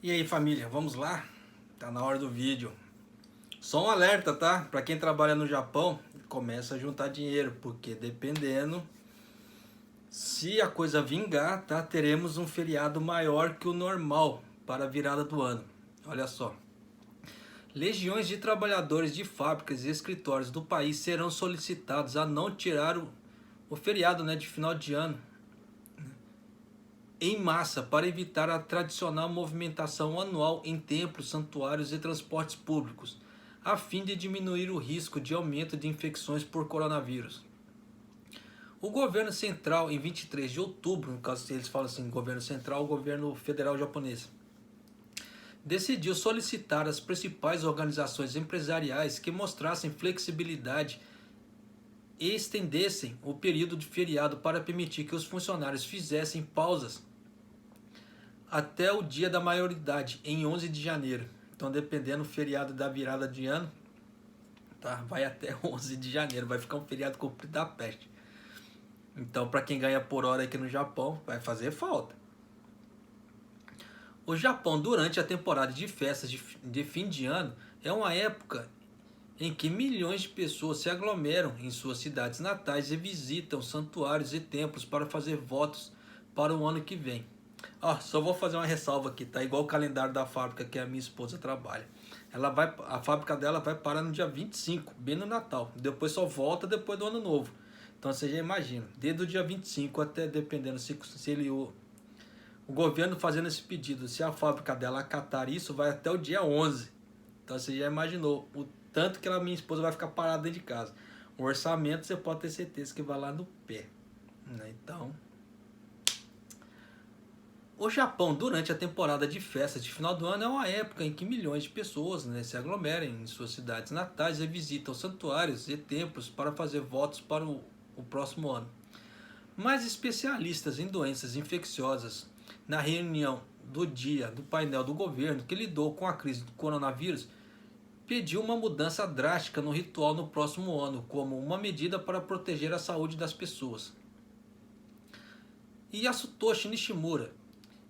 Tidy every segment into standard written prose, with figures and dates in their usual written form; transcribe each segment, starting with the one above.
E aí, família, vamos lá? Tá na hora do vídeo. Só um alerta, tá? Para quem trabalha no Japão, começa a juntar dinheiro, porque dependendo, se a coisa vingar, tá? Teremos um feriado maior que o normal para a virada do ano. Olha só. Legiões de trabalhadores de fábricas e escritórios do país serão solicitados a não tirar o feriado, né, de final de ano em massa para evitar a tradicional movimentação anual em templos, santuários e transportes públicos, a fim de diminuir o risco de aumento de infecções por coronavírus. O governo central, em 23 de outubro, no caso eles falam assim, governo central, o governo federal japonês, decidiu solicitar às principais organizações empresariais que mostrassem flexibilidade e estendessem o período de feriado para permitir que os funcionários fizessem pausas até o dia da maioridade, em 11 de janeiro. Então, dependendo do feriado da virada de ano, tá? Vai até 11 de janeiro, vai ficar um feriado comprido da peste. Então, para quem ganha por hora aqui no Japão, vai fazer falta. O Japão, durante a temporada de festas de fim de ano, é uma época em que milhões de pessoas se aglomeram em suas cidades natais e visitam santuários e templos para fazer votos para o ano que vem. Só vou fazer uma ressalva aqui, tá? Igual o calendário da fábrica que a minha esposa trabalha. A fábrica dela vai parar no dia 25, bem no Natal. Depois só volta depois do ano novo. Então você já imagina, desde o dia 25 até, dependendo se ele, o governo fazendo esse pedido, se a fábrica dela acatar isso, vai até o dia 11. Então você já imaginou o tanto que minha esposa vai ficar parada dentro de casa. O orçamento você pode ter certeza que vai lá no pé, né? Então, o Japão, durante a temporada de festas de final do ano, é uma época em que milhões de pessoas, né, se aglomeram em suas cidades natais e visitam santuários e templos para fazer votos para o próximo ano. Mas especialistas em doenças infecciosas, na reunião do dia do painel do governo que lidou com a crise do coronavírus, pediu uma mudança drástica no ritual no próximo ano, como uma medida para proteger a saúde das pessoas. Yasutoshi Nishimura,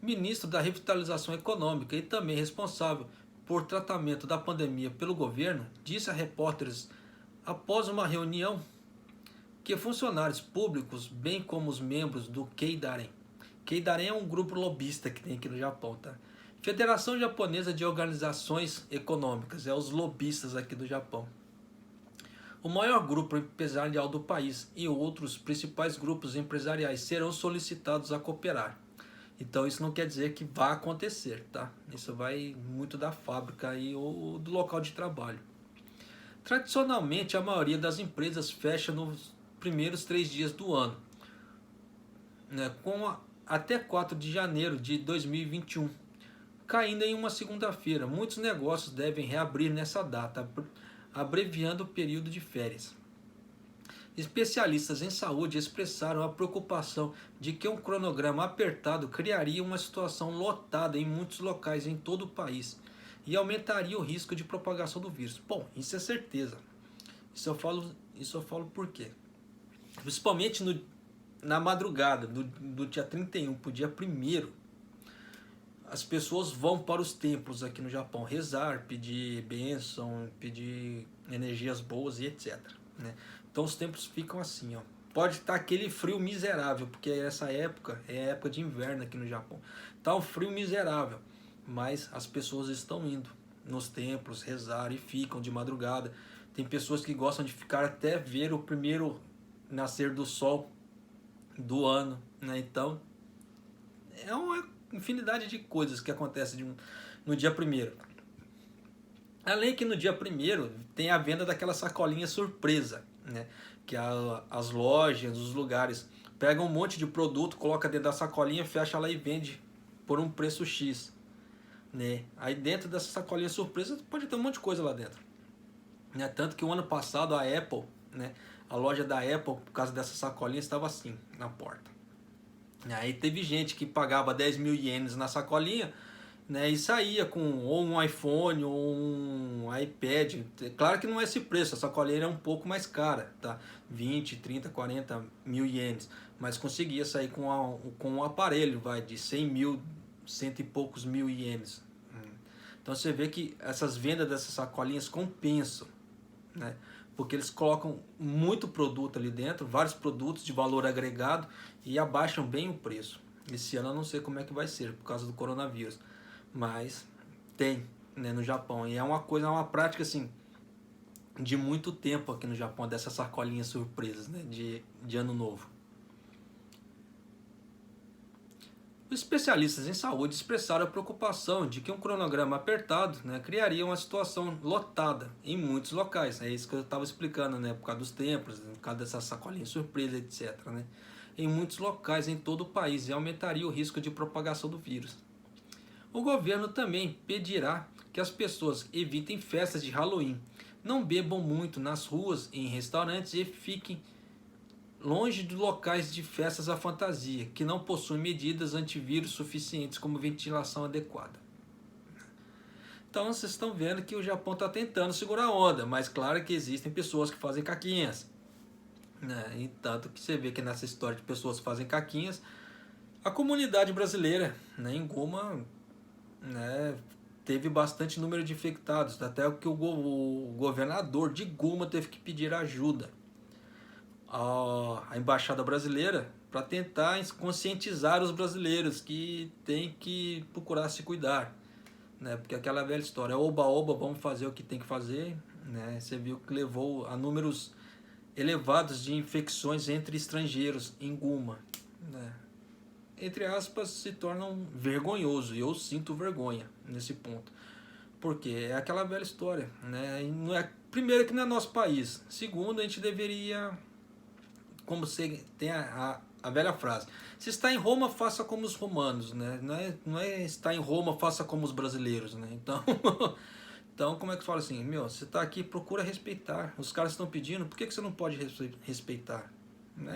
ministro da Revitalização Econômica e também responsável por tratamento da pandemia pelo governo, disse a repórteres após uma reunião que funcionários públicos, bem como os membros do Keidaren, Keidaren é um grupo lobista que tem aqui no Japão, tá? Federação Japonesa de Organizações Econômicas, é os lobistas aqui do Japão. O maior grupo empresarial do país e outros principais grupos empresariais serão solicitados a cooperar. Então isso não quer dizer que vai acontecer, tá? Isso vai muito da fábrica e ou do local de trabalho. Tradicionalmente, a maioria das empresas fecha nos primeiros 3 dias do ano, né, até 4 de janeiro de 2021, caindo em uma segunda-feira. Muitos negócios devem reabrir nessa data, abreviando o período de férias. Especialistas em saúde expressaram a preocupação de que um cronograma apertado criaria uma situação lotada em muitos locais em todo o país e aumentaria o risco de propagação do vírus. Bom, isso é certeza. Isso eu falo por quê? Principalmente na madrugada do dia 31 para o dia 1º, as pessoas vão para os templos aqui no Japão rezar, pedir bênção, pedir energias boas e etc, né? Então os templos ficam assim, ó. Pode estar aquele frio miserável, porque essa época é a época de inverno aqui no Japão. Tá um frio miserável, mas as pessoas estão indo nos templos rezar e ficam de madrugada. Tem pessoas que gostam de ficar até ver o primeiro nascer do sol do ano, né? Então é uma infinidade de coisas que acontecem no dia 1º. Além que no dia 1º tem a venda daquela sacolinha surpresa, né? Que as lojas, os lugares pegam um monte de produto, coloca dentro da sacolinha, fecha lá e vende por um preço X, né? Aí dentro dessa sacolinha surpresa pode ter um monte de coisa lá dentro, né? Tanto que o ano passado a Apple, né? A loja da Apple, por causa dessa sacolinha, estava assim na porta. Aí teve gente que pagava 10 mil ienes na sacolinha, né, e saía com ou um iPhone ou um iPad. Claro que não é esse preço, a sacolinha é um pouco mais cara, tá? 20, 30, 40 mil ienes. Mas conseguia sair com um aparelho, vai, de 100 mil, cento e poucos mil ienes, Então você vê que essas vendas dessas sacolinhas compensam, né? Porque eles colocam muito produto ali dentro, vários produtos de valor agregado e abaixam bem o preço. Esse ano eu não sei como é que vai ser por causa do coronavírus, mas tem, né, no Japão. E é uma coisa, é uma prática assim de muito tempo aqui no Japão, dessas sacolinhas surpresas, né, de ano novo. Os especialistas em saúde expressaram a preocupação de que um cronograma apertado, né, criaria uma situação lotada em muitos locais. É isso que eu estava explicando, né, por causa dos templos, por causa dessas sacolinhas surpresa, etc. Né, em muitos locais em todo o país e aumentaria o risco de propagação do vírus. O governo também pedirá que as pessoas evitem festas de Halloween, não bebam muito nas ruas e em restaurantes e fiquem longe de locais de festas à fantasia, que não possuem medidas antivírus suficientes como ventilação adequada. Então vocês estão vendo que o Japão está tentando segurar a onda, mas claro que existem pessoas que fazem caquinhas, né? E tanto que você vê que nessa história de pessoas que fazem caquinhas, a comunidade brasileira, né, em Goma, né, teve bastante número de infectados, até que o governador de Goma teve que pedir ajuda a embaixada brasileira para tentar conscientizar os brasileiros que tem que procurar se cuidar, né? Porque aquela velha história, oba-oba, vamos fazer o que tem que fazer, né? Você viu que levou a números elevados de infecções entre estrangeiros em Guma, né? Entre aspas, se tornam vergonhoso, e eu sinto vergonha nesse ponto, porque é aquela velha história, né? E não é, primeiro que não é nosso país, segundo, a gente deveria, como se tem a velha frase, se está em Roma, faça como os romanos, né? Não é está em Roma, faça como os brasileiros, né? Então, então como é que fala assim, meu, você está aqui, procura respeitar, os caras estão pedindo, por que você não pode respeitar?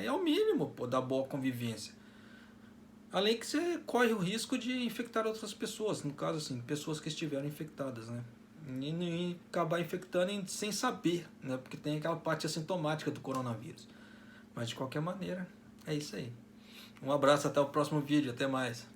É o mínimo, pô, da boa convivência. Além que você corre o risco de infectar outras pessoas, no caso assim, pessoas que estiveram infectadas, né? E acabar infectando sem saber, né? Porque tem aquela parte assintomática do coronavírus. Mas de qualquer maneira, é isso aí. Um abraço, até o próximo vídeo, até mais.